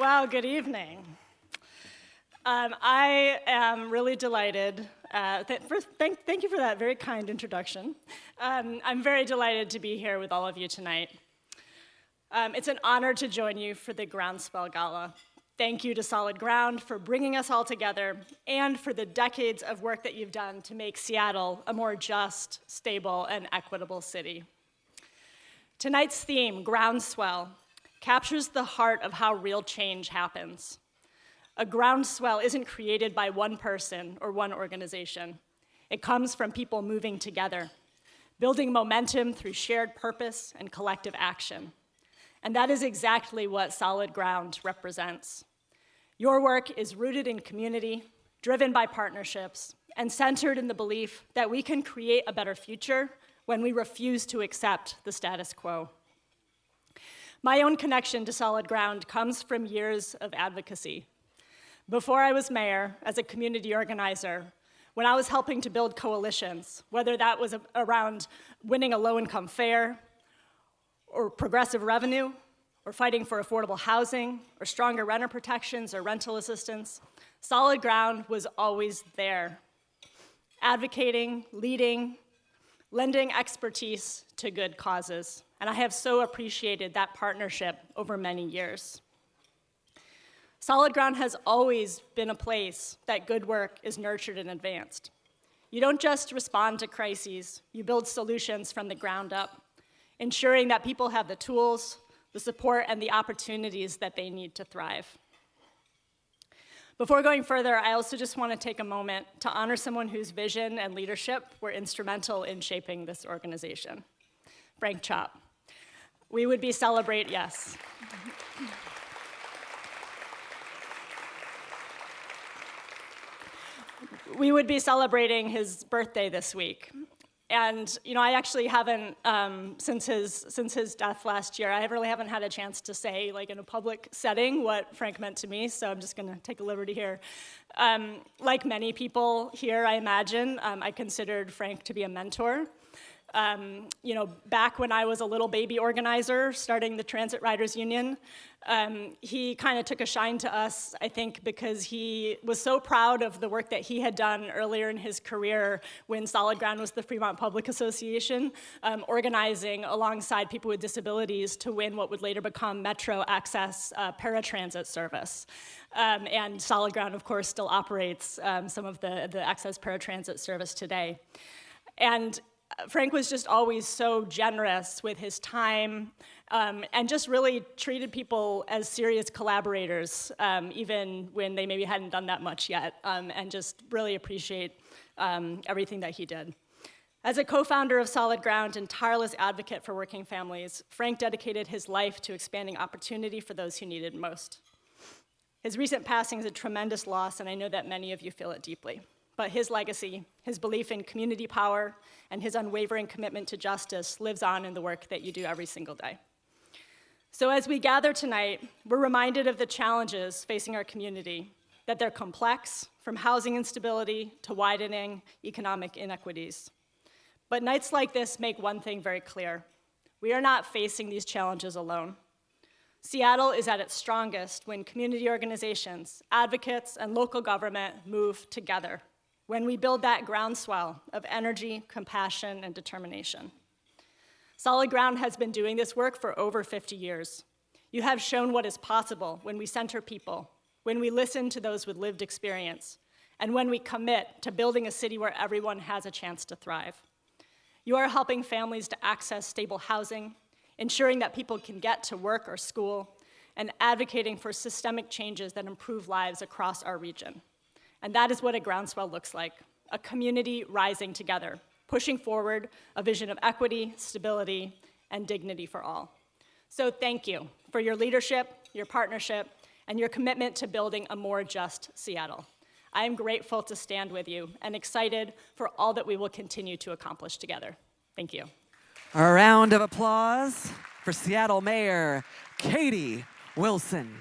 Wow, good evening. I am really delighted. Thank you for that very kind introduction. I'm very delighted to be here with all of you tonight. It's an honor to join you for the Groundswell Gala. Thank you to Solid Ground for bringing us all together and for the decades of work that you've done to make Seattle a more just, stable, and equitable city. Tonight's theme, Groundswell, captures the heart of how real change happens. A groundswell isn't created by one person or one organization. It comes from people moving together, building momentum through shared purpose and collective action. And that is exactly what Solid Ground represents. Your work is rooted in community, driven by partnerships, and centered in the belief that we can create a better future when we refuse to accept the status quo. My own connection to Solid Ground comes from years of advocacy. Before I was mayor, as a community organizer, when I was helping to build coalitions, whether that was around winning a low-income fare, or progressive revenue, or fighting for affordable housing, or stronger renter protections or rental assistance, Solid Ground was always there, advocating, leading, lending expertise to good causes. And I have so appreciated that partnership over many years. Solid Ground has always been a place that good work is nurtured and advanced. You don't just respond to crises, you build solutions from the ground up, ensuring that people have the tools, the support, and the opportunities that they need to thrive. Before going further, I also just want to take a moment to honor someone whose vision and leadership were instrumental in shaping this organization, Frank Chop. We would be yes. We would be celebrating his birthday this week. And I actually haven't, since his death last year, I really haven't had a chance to say, in a public setting, what Frank meant to me, so I'm just gonna take a liberty here. Like many people here, I imagine, I considered Frank to be a mentor. Back when I was a little baby organizer starting the Transit Riders Union, he kind of took a shine to us, I think, because he was so proud of the work that he had done earlier in his career when Solid Ground was the Fremont Public Association, organizing alongside people with disabilities to win what would later become Metro Access paratransit service. And Solid Ground, of course, still operates some of the Access paratransit service today. And Frank was just always so generous with his time and just really treated people as serious collaborators, even when they maybe hadn't done that much yet, and just really appreciate everything that he did. As a co-founder of Solid Ground and tireless advocate for working families, Frank dedicated his life to expanding opportunity for those who needed most. His recent passing is a tremendous loss, and I know that many of you feel it deeply. But his legacy, his belief in community power, and his unwavering commitment to justice lives on in the work that you do every single day. So as we gather tonight, we're reminded of the challenges facing our community, that they're complex, from housing instability to widening economic inequities. But nights like this make one thing very clear. We are not facing these challenges alone. Seattle is at its strongest when community organizations, advocates, and local government move together, when we build that groundswell of energy, compassion, and determination. Solid Ground has been doing this work for over 50 years. You have shown what is possible when we center people, when we listen to those with lived experience, and when we commit to building a city where everyone has a chance to thrive. You are helping families to access stable housing, ensuring that people can get to work or school, and advocating for systemic changes that improve lives across our region. And that is what a groundswell looks like, a community rising together, pushing forward a vision of equity, stability, and dignity for all. So thank you for your leadership, your partnership, and your commitment to building a more just Seattle. I am grateful to stand with you and excited for all that we will continue to accomplish together. Thank you. A round of applause for Seattle Mayor Katie Wilson.